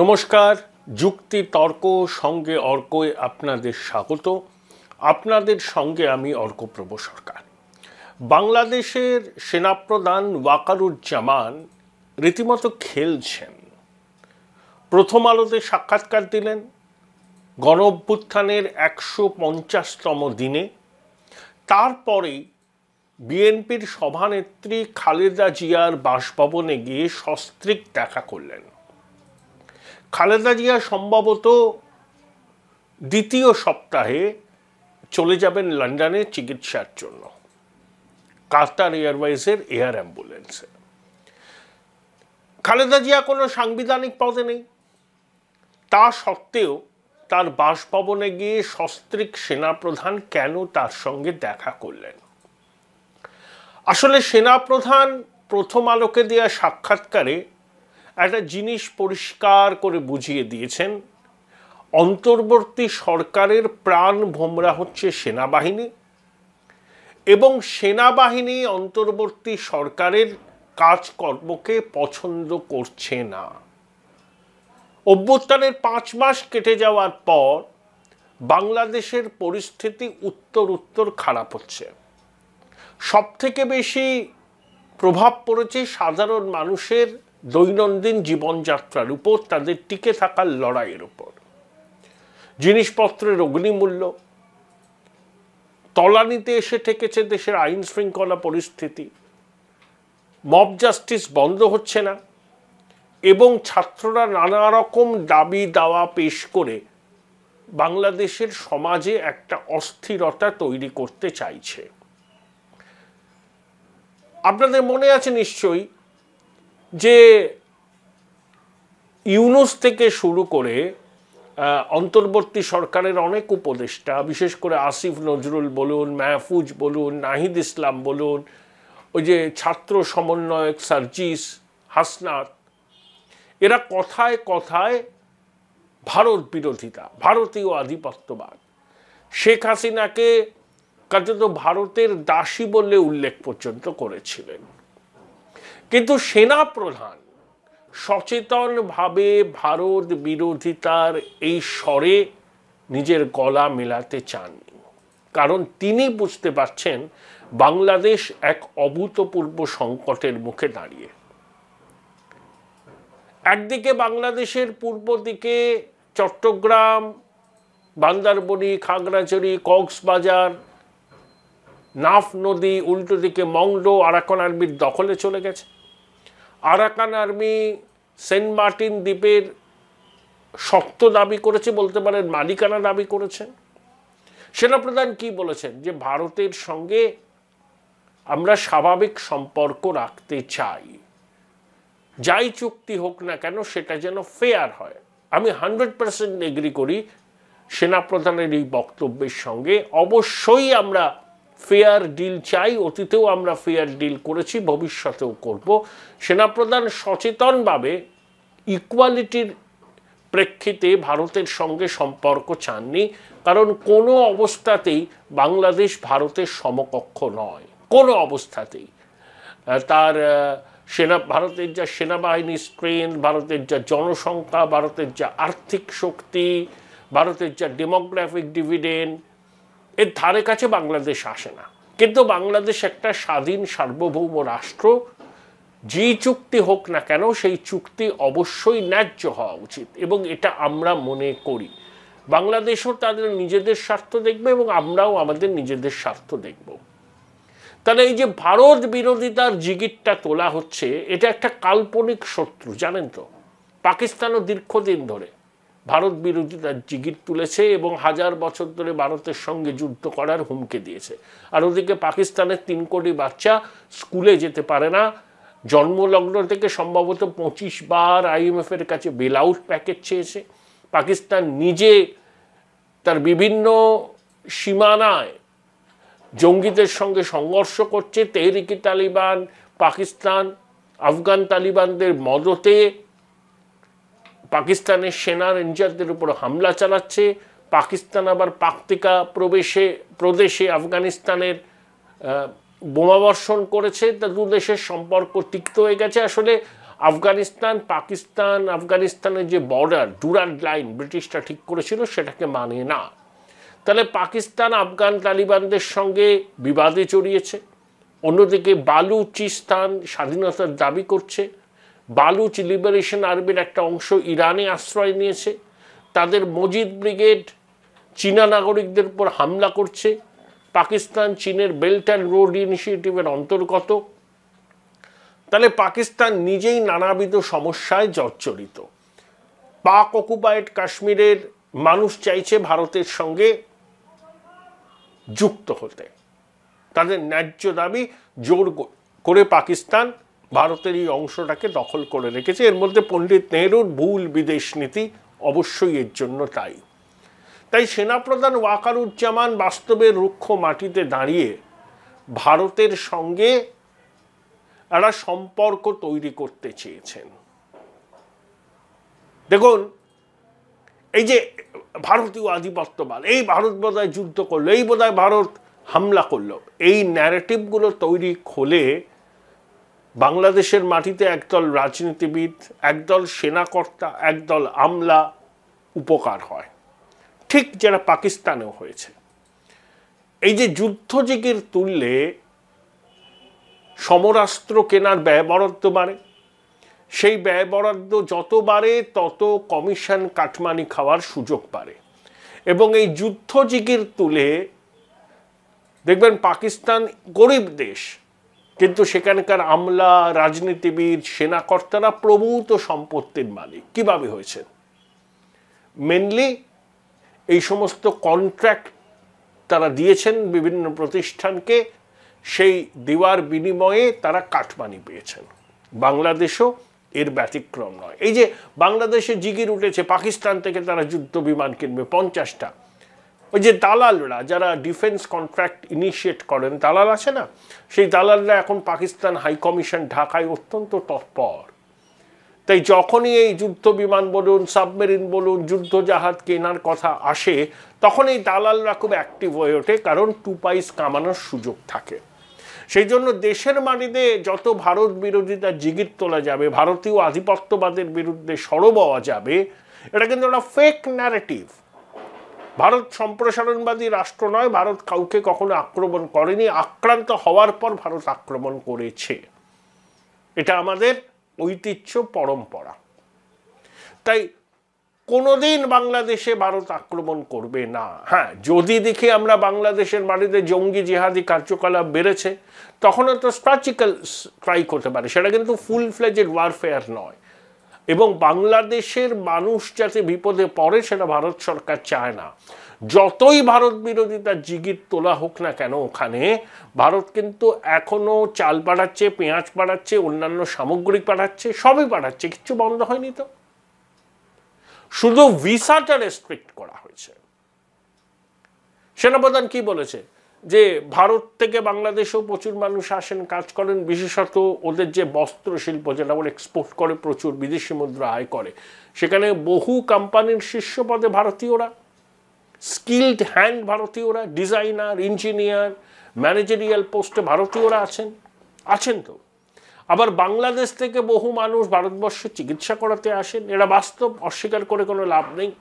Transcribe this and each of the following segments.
নমস্কার, যুক্তি তর্ক সঙ্গে অর্কয় আপনাদের স্বাগত। আপনাদের সঙ্গে আমি অর্কপ্রভ সরকার। বাংলাদেশের সেনাপ্রধান ওয়াকারুজ্জামান রীতিমতো খেলছেন। প্রথম আলোতে সাক্ষাৎকার দিলেন গণ অভ্যুত্থানের ১৫০তম দিনে। তারপরেই বিএনপির সভানেত্রী খালেদা জিয়ার বাসভবনে গিয়ে সস্ত্রীক দেখা করলেন। খালেদা জিয়া সম্ভবত দ্বিতীয় সপ্তাহে চলে যাবেন লন্ডনে চিকিৎসার জন্য, কাতার এয়ারওয়েজের এয়ার অ্যাম্বুলেন্সে। খালেদা জিয়া কোনো সাংবিধানিক পদে নেই, তা সত্ত্বেও তার বাসভবনে গিয়ে সস্ত্রীক সেনাপ্রধান কেন তার সঙ্গে দেখা করলেন? আসলে সেনাপ্রধান প্রথম আলোকে দেওয়া সাক্ষাৎকারে একটা জিনিস পরিষ্কার করে বুঝিয়ে দিয়েছেন, অন্তর্বর্তী সরকারের প্রাণ ভোমরা হচ্ছে সেনাবাহিনী এবং সেনাবাহিনী অন্তর্বর্তী সরকারের কাজকর্মকে পছন্দ করছে না। অভ্যুত্থানের ৫ মাস কেটে যাওয়ার পর বাংলাদেশের পরিস্থিতি উত্তর খারাপ হচ্ছে। সবথেকে বেশি প্রভাব পড়েছে সাধারণ মানুষের দৈনন্দিন জীবনযাত্রার উপর, তাদের টিকে থাকার লড়াইয়ের উপর। জিনিসপত্রের অগ্নিমূল্য, তলানিতে এসে ঠেকেছে দেশের আইন শৃঙ্খলা পরিস্থিতি, মব জাস্টিস বন্ধ হচ্ছে না এবং ছাত্ররা নানা রকম দাবি দাওয়া পেশ করে বাংলাদেশের সমাজে একটা অস্থিরতা তৈরি করতে চাইছে। আপনাদের মনে আছে নিশ্চয়ই যে ইউনূস থেকে শুরু করে অন্তর্বর্তী সরকারের অনেক উপদেষ্টা, বিশেষ করে আসিফ নজরুল বলুন, মাহফুজ বলুন, নাহিদ ইসলাম বলুন, ওই যে ছাত্র সমন্বয়ক সার্জিস হাসনাত, এরা কথায় কথায় ভারত বিরোধিতা, ভারতীয় আধিপত্যবাদ, শেখ হাসিনাকে কার্যত ভারতের দাসী বলে উল্লেখ পর্যন্ত করেছিলেন। কিন্তু সেনাপ্রধান সচেতনভাবে ভারত বিরোধিতার এই স্বরে নিজের গলা মেলাতে চাননি, কারণ তিনি বুঝতে পারছেন বাংলাদেশ এক অভূতপূর্ব সংকটের মুখে দাঁড়িয়ে। একদিকে বাংলাদেশের পূর্ব দিকে চট্টগ্রাম, বান্দারবনি, খাগড়াছড়ি, কক্সবাজার, নাফ নদী, উল্টো দিকে মংডো আরাকান আর্মির দখলে চলে গেছে। আরাকান আর্মি সেন্ট মার্টিন দ্বীপের শক্ত দাবি করেছে, বলতে পারেন মালিকানা দাবি করেছেন। সেনাপ্রধান কি বলেছেন? যে ভারতের সঙ্গে আমরা স্বাভাবিক সম্পর্ক রাখতে চাই, যাই চুক্তি হোক না কেন সেটা যেন ফেয়ার হয়। আমি 100% এগ্রি করি সেনাপ্রধানের এই বক্তব্যের সঙ্গে। অবশ্যই আমরা ফেয়ার ডিল চাই, অতীতেও আমরা ফেয়ার ডিল করেছি, ভবিষ্যতেও করব। সেনাপ্রধান সচেতনভাবে ইকুয়ালিটির প্রেক্ষিতে ভারতের সঙ্গে সম্পর্ক চাননি, কারণ কোনো অবস্থাতেই বাংলাদেশ ভারতের সমকক্ষ নয়, কোনো অবস্থাতেই। তার ভারতের যা সেনাবাহিনী স্ট্রেংথ, ভারতের যা জনসংখ্যা, ভারতের যা আর্থিক শক্তি, ভারতের যা ডেমোগ্রাফিক ডিভিডেন্ড, এর ধারে কাছে বাংলাদেশ আসে না। কিন্তু বাংলাদেশ একটা স্বাধীন সার্বভৌম রাষ্ট্র, যে চুক্তি হোক না কেন সেই চুক্তি অবশ্যই ন্যায্য হওয়া উচিত এবং এটা আমরা মনে করি। বাংলাদেশও তাদের নিজেদের স্বার্থ দেখবে এবং আমরাও আমাদের নিজেদের স্বার্থ দেখব। তাহলে এই যে ভারত বিরোধিতার জিগিরটা তোলা হচ্ছে, এটা একটা কাল্পনিক শত্রু, জানেন তো। পাকিস্তানও দীর্ঘদিন ধরে ভারত বিরোধিতার জিগির তুলেছে এবং 1000 বছর ধরে ভারতের সঙ্গে যুদ্ধ করার হুমকি দিয়েছে। আর ওদিকে পাকিস্তানের 3 কোটি বাচ্চা স্কুলে যেতে পারে না, জন্মলগ্ন থেকে সম্ভবত 25 বার IMF-এর কাছে বেল আউট প্যাকেজ চেয়েছে। পাকিস্তান নিজে তার বিভিন্ন সীমানায় জঙ্গিদের সঙ্গে সংঘর্ষ করছে। তেহরিকি তালিবান পাকিস্তান আফগান তালিবানদের মদতে পাকিস্তানের সেনা রেঞ্জারদের উপর হামলা চালাচ্ছে। পাকিস্তান আবার পাকতিকা প্রদেশে আফগানিস্তানের বোমাবর্ষণ করেছে। তা দু দেশের সম্পর্ক তিক্ত হয়ে গেছে। আসলে আফগানিস্তান পাকিস্তান আফগানিস্তানের যে বর্ডার ডুরান্ড লাইন ব্রিটিশরা ঠিক করেছিল সেটাকে মানে না। তাহলে পাকিস্তান আফগান তালিবানদের সঙ্গে বিবাদে জড়িয়েছে, অন্যদিকে বালুচিস্তান স্বাধীনতার দাবি করছে, বালুচ লিবারেশন আর্মির একটা অংশ ইরানে আশ্রয় নিয়েছে, তাদের মজিদ ব্রিগেড চীনা নাগরিকদের উপর হামলা করছে, পাকিস্তান চীনের বেল্ট অ্যান্ড রোড ইনিশিয়েটিভের অন্তর্গত। তাহলে পাকিস্তান নিজেই নানাবিধ সমস্যায় জর্জরিত। পাক অকুপায়েড কাশ্মীরের মানুষ চাইছে ভারতের সঙ্গে যুক্ত হতে, তাদের ন্যায্য দাবি জোর করে পাকিস্তান ভারতের এই অংশটাকে দখল করে রেখেছে। এর মধ্যে পণ্ডিত নেহরুর ভুল বিদেশ নীতি অবশ্যই এর জন্য তাই। তাই সেনাপ্রধান ওয়াকারুজ্জামান বাস্তবে রুক্ষ মাটিতে দাঁড়িয়ে ভারতের সঙ্গে একটা সম্পর্ক তৈরি করতে চেয়েছেন। দেখুন, এই যে ভারতীয় আধিপত্যবাদ, এই ভারত বোধহয় যুদ্ধ করলো, এই বোধহয় ভারত হামলা করলো, এই ন্যারেটিভগুলো তৈরি হলে বাংলাদেশের মাটিতে একদল রাজনীতিবিদ, একদল সেনাকর্তা, একদল আমলা উপকার হয়, ঠিক যেটা পাকিস্তানেও হয়েছে। এই যে যুদ্ধজিগির তুললে সমরাস্ত্র কেনার ব্যয় বরাদ্দ বাড়ে, সেই ব্যয় বরাদ্দ যত বাড়ে তত কমিশন কাটমানি খাওয়ার সুযোগ বাড়ে। এবং এই যুদ্ধজিগির তুলে দেখবেন পাকিস্তান গরিব দেশ, কিন্তু সেখানকার আমলা, রাজনীতিবিদ, সেনাকর্তারা প্রভূত সম্পত্তির মালিক। কিভাবে হয়েছে? মেনলি এই সমস্ত কন্ট্রাক্ট তারা দিয়েছেন বিভিন্ন প্রতিষ্ঠানকে, সেই দেওয়ার বিনিময়ে তারা কাটমানি পেয়েছেন। বাংলাদেশও এর ব্যতিক্রম নয়। এই যে বাংলাদেশে জিগির উঠেছে পাকিস্তান থেকে তারা যুদ্ধ বিমান কিনবে 50টা, ওই যে দালালরা যারা ডিফেন্স কন্ট্রাক্ট ইনিশিয়েট করেন, দালাল আছে না, সেই দালালরা এখন পাকিস্তান হাই কমিশন ঢাকায় অত্যন্ত তৎপর। তাই যখনই এই যুদ্ধ বিমান বলুন, সাবমেরিন বলুন, যুদ্ধ জাহাজ কেনার কথা আসে, তখন এই দালালরা খুব অ্যাক্টিভ হয়ে ওঠে, কারণ 2 পয়সা কামানোর সুযোগ থাকে। সেই জন্য দেশের মাটিতে যত ভারত বিরোধিতা জিগির তোলা যাবে, ভারতীয় আধিপত্যবাদের বিরুদ্ধে সরব হওয়া যাবে, এটা কিন্তু একটা ফেক ন্যারেটিভ। ভারত সম্প্রসারণবাদী রাষ্ট্র নয়, ভারত কাউকে কখনো আক্রমণ করেনি, আক্রান্ত হওয়ার পর ভারত আক্রমণ করেছে। এটা আমাদের ঐতিহ্য, পরম্পরা। তাই কোনোদিন বাংলাদেশে ভারত আক্রমণ করবে না। হ্যাঁ, যদি দেখি আমরা বাংলাদেশের মাটিতে জঙ্গি জিহাদি কার্যকলাপ বেড়েছে, তখনও তো স্ট্র্যাটেজিক্যাল স্ট্রাইক হতে পারে, সেটা কিন্তু ফুল ফ্লেজেড ওয়ারফেয়ার নয়। এবং বাংলাদেশের মানুষ যাতে বিপদে পড়ে সেটা ভারত সরকার চায় না। যতই ভারত বিরোধিতা জিগির তোলা হোক না কেন, ওখানে ভারত কিন্তু এখনো চাল পাঠাচ্ছে, পেঁয়াজ পাঠাচ্ছে, অন্যান্য সামগ্রিক পাঠাচ্ছে, সবই পাঠাচ্ছে, কিচ্ছু বন্ধ হয়নি। তো শুধু ভিসাটা রেস্ট্রিক্ট করা হয়েছে। সেনাপ্রধান কি বলেছে? যে ভারত থেকে বাংলাদেশেও প্রচুর মানুষ আসেন, কাজ করেন, বিশেষত ওদের যে বস্ত্র শিল্প, যেটা ওরা এক্সপোর্ট করে, প্রচুর বিদেশি মুদ্রা আয় করে, সেখানে বহু কোম্পানির শীর্ষ পদে ভারতীয়রা, স্কিলড হ্যান্ড ভারতীয়রা, ডিজাইনার, ইঞ্জিনিয়ার, ম্যানেজারিয়াল পোস্টে ভারতীয়রা আছেন। তো আবার বাংলাদেশ থেকে বহু মানুষ ভারতবর্ষে চিকিৎসা করাতে আসেন, এরা বাস্তব, অস্বীকার করে কোনো লাভ নেই।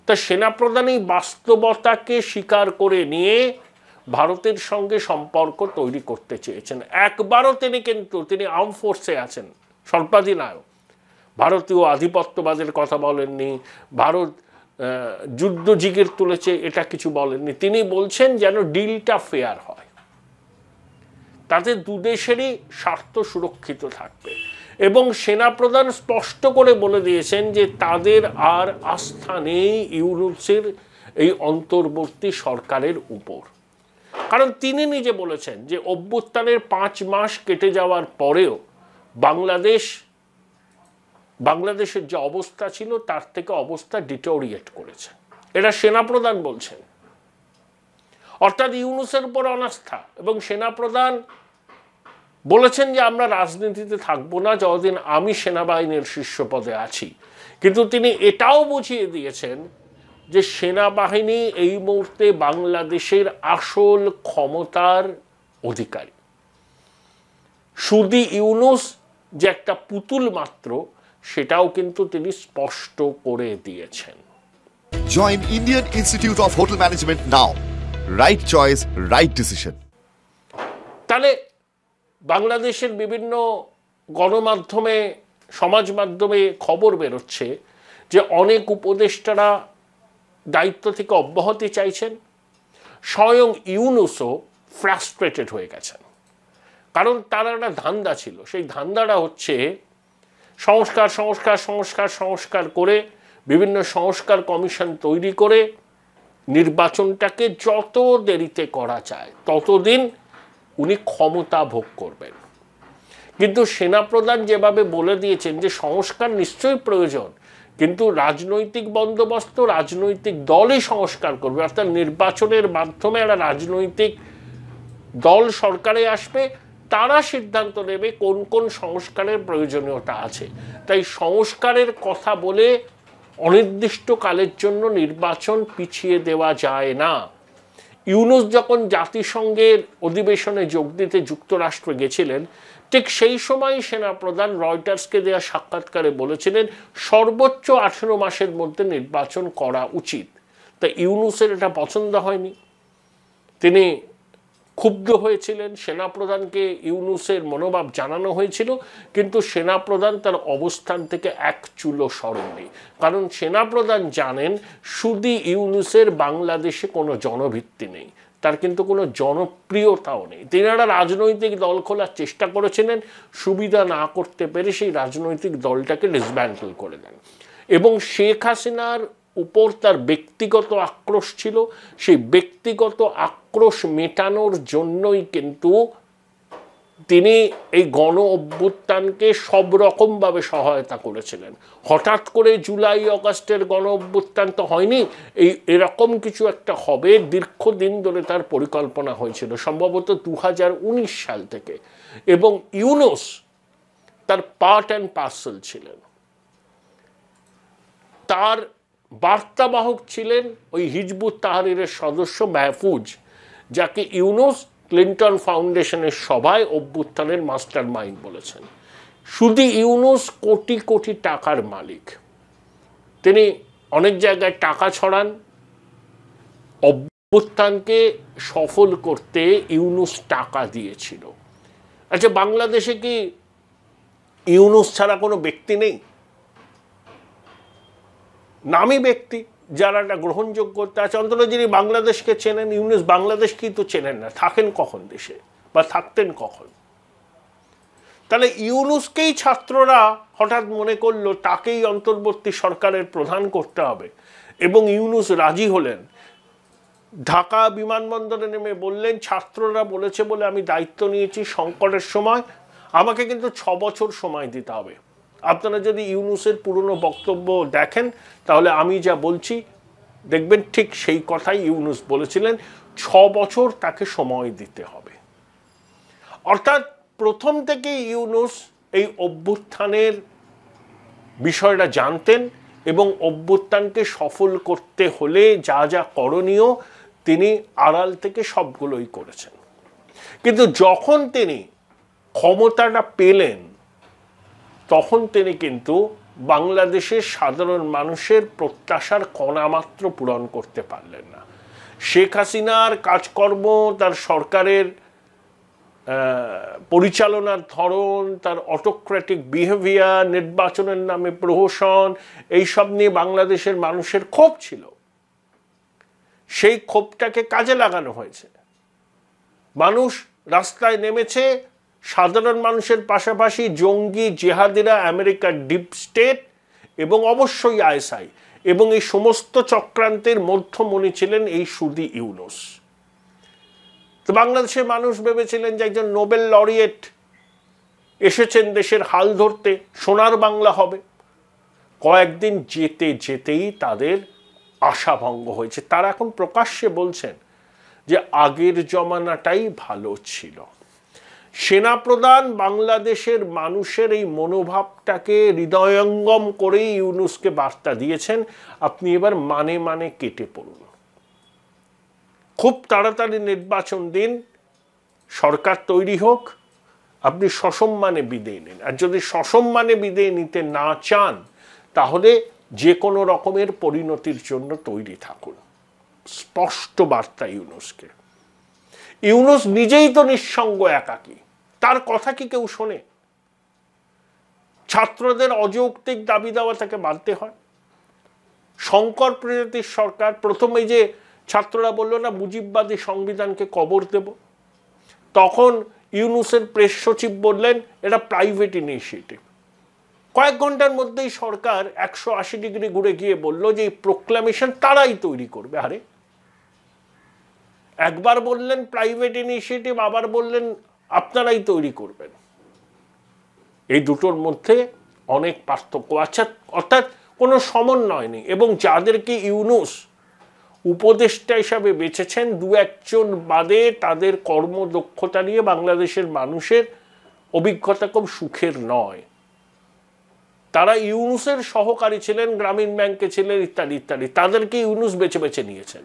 তা সেনাপ্রধান এই বাস্তবতাকে স্বীকার করে নিয়ে ভারতের সঙ্গে সম্পর্ক তৈরি করতে চেয়েছেন। একবারও তিনি আর্ম ফোর্সে আছেন, স্বল্পাধিনায়ক, ভারতীয় আধিপত্যবাদের কথা বলেননি, ভারত যুদ্ধ জিগির তুলেছে এটা কিছু বলেননি। তিনি বলছেন যেন ডিলটা ফেয়ার হয়, তাতে দুদেশেরই স্বার্থ সুরক্ষিত থাকবে। এবং সেনাপ্রধান স্পষ্ট করে বলে দিয়েছেন যে তাদের আর আস্থা নেই ইউনূসের এই অন্তর্বর্তী সরকারের উপর। কারণ তিনি নিজে বলেছেন যে অভ্যুত্থানের 5 মাস কেটে যাওয়ার পরেও বাংলাদেশের যে অবস্থা ছিল তার থেকে অবস্থা ডিটোরিয়েট করেছে, এটা সেনাপ্রধান বলছেন। অর্থাৎ ইউনূসের উপর অনাস্থা। এবং সেনাপ্রধান বলেছেন যে আমরা রাজনীতিতে থাকবো না যতদিন আমি সেনাবাহিনীর শীর্ষ পদে আছি। কিন্তু তিনি এটাও বুঝিয়ে দিয়েছেন যে সেনাবাহিনী এই মুহূর্তে বাংলাদেশের আসল ক্ষমতার অধিকারী। শুধু ইউনূস যে একটা পুতুল মাত্র, সেটাও কিন্তু তিনি স্পষ্ট করে দিয়েছেন। Join Indian Institute of Hotel Management now. Right choice, right decision. তাহলে বাংলাদেশের বিভিন্ন গণমাধ্যমে, সমাজ মাধ্যমে খবর বেরোচ্ছে যে অনেক উপদেষ্টারা দায়িত্ব থেকে অব্যাহতি চাইছেন। স্বয়ং ইউনূসও ফ্রাস্ট্রেটেড হয়ে গেছেন, কারণ তার একটা ধান্দা ছিল। সেই ধান্দাটা হচ্ছে সংস্কার সংস্কার সংস্কার সংস্কার করে, বিভিন্ন সংস্কার কমিশন তৈরি করে নির্বাচনটাকে যত দেরিতে করা যায় ততদিন উনি ক্ষমতা ভোগ করবেন। কিন্তু সেনাপ্রধান যেভাবে বলে দিয়েছেন যে সংস্কার নিশ্চয়ই প্রয়োজন, কিন্তু রাজনৈতিক বন্দোবস্ত রাজনৈতিক দলই সংস্কার করবে, অর্থাৎ নির্বাচনের মাধ্যমে একটা রাজনৈতিক দল সরকারে আসবে, তারা সিদ্ধান্ত নেবে কোন কোন সংস্কারের প্রয়োজনীয়তা আছে। তাই সংস্কারের কথা বলে অনির্দিষ্টকালের জন্য নির্বাচন পিছিয়ে দেওয়া যায় না। ইউনূস যখন জাতিসংঘের অধিবেশনে যোগ দিতে যুক্তরাষ্ট্রে গেছিলেন, ঠিক সেই সময় সেনাপ্রধান রয়টার্সকে দেওয়া সাক্ষাৎকারে বলেছিলেন সর্বোচ্চ 18 মাসের মধ্যে নির্বাচন করা উচিত। তা ইউনূসের এটা পছন্দ হয়নি, তিনি ক্ষুব্ধ হয়েছিলেন। সেনাপ্রধানকে ইউনূসের মনোভাব জানানো হয়েছিল, কিন্তু সেনাপ্রধান তার অবস্থান থেকে এক চুলো সরেননি, কারণ সেনাপ্রধান জানেন শুধু ইউনূসের বাংলাদেশে কোনো জনভিত্তি নেই, তার কিন্তু কোনো জনপ্রিয়তাও নেই। তিনি একটা রাজনৈতিক দল খোলার চেষ্টা করেছিলেন, সুবিধা না করতে পেরে সেই রাজনৈতিক দলটাকে ডিসব্যান্ডেল করে দেন। এবং শেখ হাসিনার উপর তার ব্যক্তিগত আক্রোশ ছিল, সেই ব্যক্তিগত আক্রোশ মেটানোর জন্যই কিন্তু তিনি এই গণ অভ্যুত্থানকে সব রকমভাবে সহায়তা করেছিলেন। হঠাৎ করে জুলাই আগস্টের গণ অভ্যুত্থান তো হয়নি, এরকম কিছু একটা হবে দীর্ঘদিন ধরে তার পরিকল্পনা হয়েছিল, সম্ভবত 2019 সাল থেকে। এবং ইউনূস তার পার্ট অ্যান্ড পার্সেল ছিলেন। তার বার্তাবাহক ছিলেন ওই হিজবুত তাহরিরের সদস্য মাহফুজ, যাকে ইউনূস ক্লিন্টন ফাউন্ডেশনের সভায় অভ্যুত্থানের মাস্টার মাইন্ড বলেছেন। শুধু ইউনূস কোটি কোটি টাকার মালিক, তিনি অনেক জায়গায় টাকা ছড়ান। অভ্যুত্থানকে সফল করতে ইউনূস টাকা দিয়েছিল। আচ্ছা, বাংলাদেশে কি ইউনূস ছাড়া কোনো ব্যক্তি নেই? নামী ব্যক্তি যারা একটা গ্রহণযোগ্যতা আছে, অন্তত যিনি বাংলাদেশকে চেনেন। ইউনূস বাংলাদেশকেই তো চেনেন না, থাকেন কখন দেশে বা থাকতেন কখন? তাহলে ইউনূসকেই ছাত্ররা হঠাৎ মনে করলো তাকেই অন্তর্বর্তী সরকারের প্রধান করতে হবে, এবং ইউনূস রাজি হলেন। ঢাকা বিমানবন্দরে নেমে বললেন ছাত্ররা বলেছে বলে আমি দায়িত্ব নিয়েছি, সংকটের সময় আমাকে কিন্তু 6 বছর সময় দিতে হবে। আপনারা যদি ইউনূসের পুরনো বক্তব্য দেখেন তাহলে আমি যা বলছি দেখবেন ঠিক সেই কথাই ইউনূস বলেছিলেন, 6 বছর তাকে সময় দিতে হবে। অর্থাৎ প্রথম থেকেই ইউনূস এই অভ্যুত্থানের বিষয়টা জানতেন, এবং অভ্যুত্থানকে সফল করতে হলে যা যা করণীয় তিনি আড়াল থেকে সবগুলোই করেছেন। কিন্তু যখন তিনি ক্ষমতাটা পেলেন তখন তিনি কিন্তু বাংলাদেশের সাধারণ মানুষের প্রত্যাশার কণামাত্র পূরণ করতে পারলেন না। শেখ হাসিনার কাজকর্ম, তার সরকারের পরিচালনার ধরন, তার অটোক্রেটিক বিহেভিয়ার, নির্বাচনের নামে প্রহসন, এইসব নিয়ে বাংলাদেশের মানুষের ক্ষোভ ছিল। সেই ক্ষোভটাকে কাজে লাগানো হয়েছে, মানুষ রাস্তায় নেমেছে। সাধারণ মানুষের পাশাপাশি জঙ্গি জেহাদিরা, আমেরিকার ডিপ স্টেট এবং অবশ্যই আইএসআই এবং এই সমস্ত চক্রান্তের মধ্যমণি ছিলেন এই শুধু ইউনূস। তো বাংলাদেশের মানুষ ভেবেছিলেন যে একজন নোবেল লরিয়েট এসেছেন দেশের হাল ধরতে, সোনার বাংলা হবে। কয়েকদিন যেতে যেতেই তাদের আশাভঙ্গ হয়েছে। তারা এখন প্রকাশ্যে বলছেন যে আগের জমানাটাই ভালো ছিল। সেনাপ্রধান বাংলাদেশের মানুষের এই মনোভাবটাকে হৃদয়ঙ্গম করেই ইউনূসকে বার্তা দিয়েছেন, আপনি এবার মানে মানে কেটে পড়ুন, খুব তাড়াতাড়ি নির্বাচন দিন, সরকার তৈরি হোক, আপনি সসম্মানে বিদায় নিন। আর যদি সসম্মানে বিদায় নিতে না চান তাহলে যে কোনো রকমের পরিণতির জন্য তৈরি থাকুন। স্পষ্ট বার্তা ইউনূসকে। ইউনূস নিজেই তো নিঃসঙ্গ, একাকী, তার কথা কি কেউ শোনে? ছাত্রদের অযৌক্তিক দাবি দেওয়া তাকে মানতে হয়। শঙ্কর প্রজাতির সরকার প্রথমে যে ছাত্ররা বলল না মুজিববাদী সংবিধানকে কবর দেব, তখন ইউনূসের প্রেস সচিব বললেন এটা প্রাইভেট ইনিশিয়েটিভ। কয়েক ঘন্টার মধ্যেই সরকার 180 ডিগ্রি ঘুরে গিয়ে বলল যে এই প্রোক্লামেশন তারাই তৈরি করবে। আরে একবার বললেন প্রাইভেট ইনিশিয়েটিভ, আবার বললেন আপনারাই তৈরি করবেন। এই দুটোর মধ্যে অনেক পার্থক্য আছে, অর্থাৎ কোনো সমন্বয় নেই। এবং যাদেরকে ইউনূস উপদেষ্টা হিসাবে বেছেছেন, দু একজন বাদে তাদের কর্মদক্ষতা নিয়ে বাংলাদেশের মানুষের অভিজ্ঞতা খুব সুখের নয়। তারা ইউনূসের সহকারী ছিলেন, গ্রামীণ ব্যাংকে ছিলেন, ইত্যাদি ইত্যাদি। তাদেরকে ইউনূস বেছে বেছে নিয়েছেন।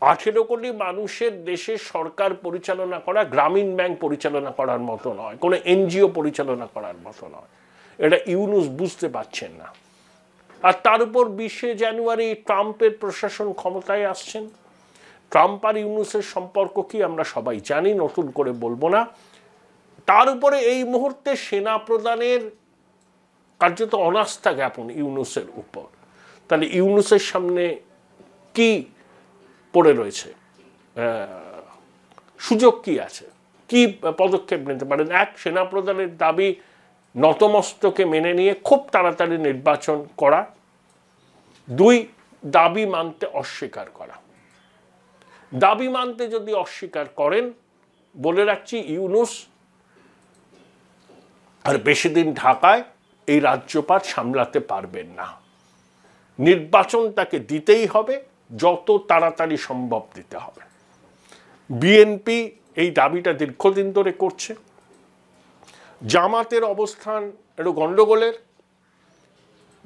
18 কোটি মানুষের দেশে সরকার পরিচালনা করা গ্রামীণ ব্যাংক পরিচালনা করার মতো নয়, কোনো এনজিও পরিচালনা করার মতো নয়। এটা ইউনূস বুঝতে পারছেন না। আর তার উপর 20শে জানুয়ারি ট্রাম্পের প্রশাসন ক্ষমতায় আসছেন। ট্রাম্প আর ইউনূসের সম্পর্ক কি আমরা সবাই জানি, নতুন করে বলবো না। তার উপরে এই মুহূর্তে সেনা প্রদানের কার্যত অনাস্থা জ্ঞাপন ইউনূসের উপর। তাহলে ইউনূসের সামনে কি পড়ে রয়েছে, সুযোগ কি আছে, কি পদক্ষেপ নিতে পারেন? এক, সেনা প্রদানের দাবি নতমস্তকে মেনে নিয়ে খুব তাড়াতাড়ি নির্বাচন করা। 2, দাবি মানতে অস্বীকার করা। দাবি মানতে যদি অস্বীকার করেন, বলে রাখছি ইউনূস আর বেশি দিন ঢাকায় এই রাজ্যপাট সামলাতে পারবেন না। নির্বাচন তাকে দিতেই হবে, যত তাড়াতাড়ি সম্ভব দিতে হবে। বিএনপি এই দাবিটা দীর্ঘদিন ধরে করছে। জামাতের অবস্থান একটু গন্ডগোলের।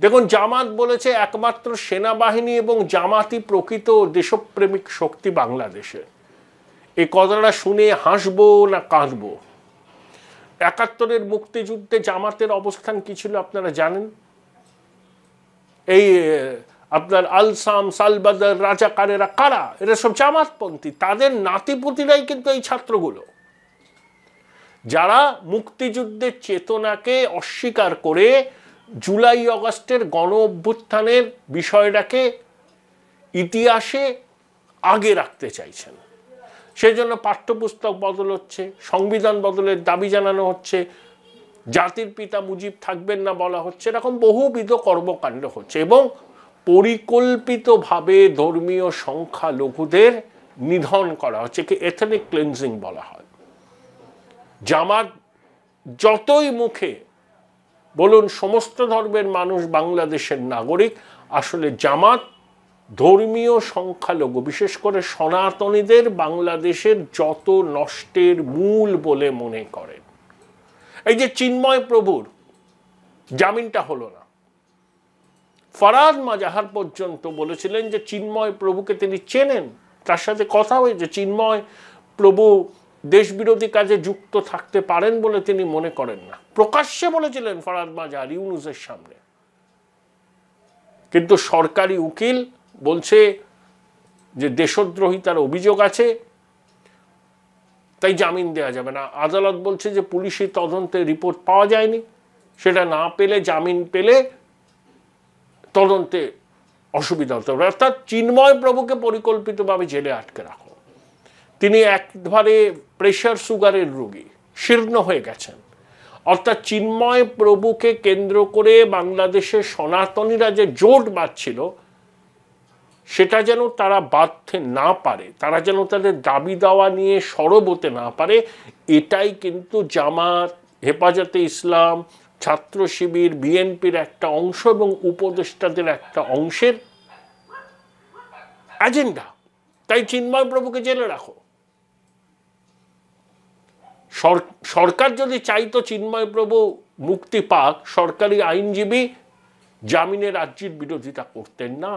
দেখুন, জামাত বলেছে একমাত্র সেনাবাহিনী এবং জামাতই প্রকৃত দেশপ্রেমিক শক্তি বাংলাদেশে। এই কথাটা শুনে হাসবো না কাঁদবো? 71-এর মুক্তিযুদ্ধে জামাতের অবস্থান কি ছিল আপনারা জানেন? এই আপনার আলসাম, সালবাদার, রাজাকারেরা কারা? এরা সব জামাতপন্থী। তাদের নাতিপুতিরাই কিন্তু এই ছাত্রগুলো, যারা মুক্তিযুদ্ধের চেতনাকে অস্বীকার করে জুলাই আগস্টের গণ অভ্যুত্থানের বিষয়টাকে ইতিহাসে আগে রাখতে চাইছেন। সেই জন্য পাঠ্যপুস্তক বদল হচ্ছে, সংবিধান বদলের দাবি জানানো হচ্ছে, জাতির পিতা মুজিব থাকবেন না বলা হচ্ছে, এরকম বহুবিধ কর্মকাণ্ড হচ্ছে এবং পরিকল্পিতভাবে ধর্মীয় সংখ্যালঘুদের নিধন করা হচ্ছে, কি এথনিক ক্লিনজিং বলা হয়। জামাত যতই মুখে বলুন সমস্ত ধর্মের মানুষ বাংলাদেশের নাগরিক, আসলে জামাত ধর্মীয় সংখ্যালঘু, বিশেষ করে সনাতনীদের বাংলাদেশের যত নষ্টের মূল বলে মনে করেন। এই যে চিন্ময় প্রভুর জামিনটা হলো না, ফরহাদ মাজাহার পর্যন্ত বলেছিলেন যে চিন্ময় প্রভুকে তিনি চেনেন, তার সাথে কথা হয়েছে, চিন্ময় প্রভু দেশবিরোধী কাজে যুক্ত থাকতে পারেন বলে তিনি মনে করেন না। প্রকাশ্যে বলেছিলেন ফরহাদ মাজাহার ইউনূসের সামনে। কিন্তু সরকারি উকিল বলছে যে দেশদ্রোহিতার অভিযোগ আছে, তাই জামিন দেওয়া যাবে না। আদালত বলছে যে পুলিশি তদন্তে রিপোর্ট পাওয়া যায়নি, সেটা না পেলে, জামিন পেলে তদন্তে অসুবিধা হতে পারে। অর্থাৎ চিন্ময় প্রভুকে পরিকল্পিতভাবে জেলে আটকে রাখো। তিনি একবারে প্রেশার সুগারের রোগী, শীর্ণ হয়ে গেছেন। অর্থাৎ চিন্ময় প্রভুকে কেন্দ্র করে বাংলাদেশের সনাতনীরা যে জোট বাঁধছিল, সেটা যেন তারা বাঁধতে না পারে, তারা যেন তাদের দাবি দাওয়া নিয়ে সরব হতে না পারে, এটাই কিন্তু জামাত, হেফাজতে ইসলাম, ছাত্র শিবির, বিএনপির একটা অংশ এবং উপদেষ্টাদের একটা অংশের এজেন্ডা। তাই চিন্ময় প্রভুকে জেলে রাখো। সরকার যদি চাইতো চিন্ময় প্রভু মুক্তি পাক, সরকারি আইনজীবী জামিনের আর্জির বিরোধিতা করতেন না।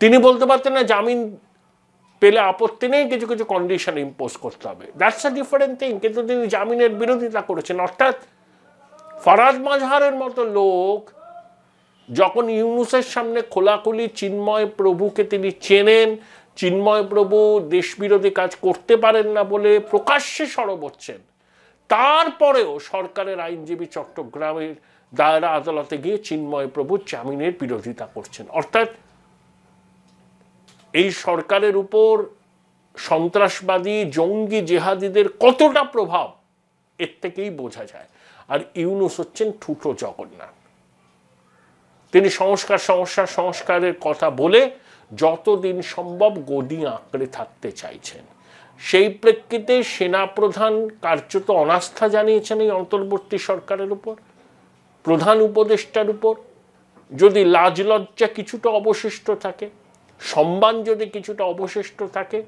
তিনি বলতে পারতেন না জামিন পেলে আপত্তি নেই, কিছু কিছু কন্ডিশন ইম্পোজ করতে হবে, দ্যাটস আ ডিফারেন্ট থিং। কিন্তু তিনি জামিনের বিরোধিতা করেছেন। অর্থাৎ ফারাজ মাজহারের মতো লোক যখন ইউনূসের সামনে খোলাখুলি চিন্ময় প্রভুকে তিনি চেনেন, চিন্ময় প্রভু দেশবিরোধী কাজ করতে পারেন না বলে প্রকাশ্যে সরব হচ্ছেন, তারপরেও সরকারের আইনজীবী চট্টগ্রামের দায়রা আদালতে গিয়ে চিন্ময় প্রভু জামিনের বিরোধিতা করছেন। অর্থাৎ এই সরকারের উপর সন্ত্রাসবাদী জঙ্গি জেহাদিদের কতটা প্রভাব এর থেকেই বোঝা যায়। আর ইউনূস হচ্ছেন ঠুটো জগন্নাথ। তিনি সংস্কারের কথা বলে যতদিন সম্ভব গদি আঁকড়ে থাকতে চাইছেন। সেই প্রেক্ষিতে সেনাপ্রধান কার্যত অনাস্থা জানিয়েছেন এই অন্তর্বর্তী সরকারের উপর, প্রধান উপদেষ্টার উপর। যদি লাজ লজ্জা কিছুটা অবশিষ্ট থাকে, সম্মান যদি কিছুটা অবশিষ্ট থাকে,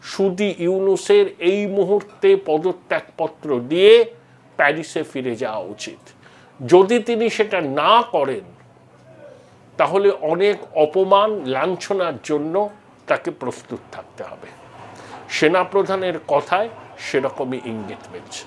শুধু ইউনূসের এই মুহূর্তে পদত্যাগপত্র দিয়ে প্যারিসে ফিরে যাওয়া উচিত। যদি তিনি সেটা না করেন তাহলে অনেক অপমান লাঞ্ছনার জন্য তাকে প্রস্তুত থাকতে হবে। সেনাপ্রধানের কথায় সেরকমই ইঙ্গিত মিলছে।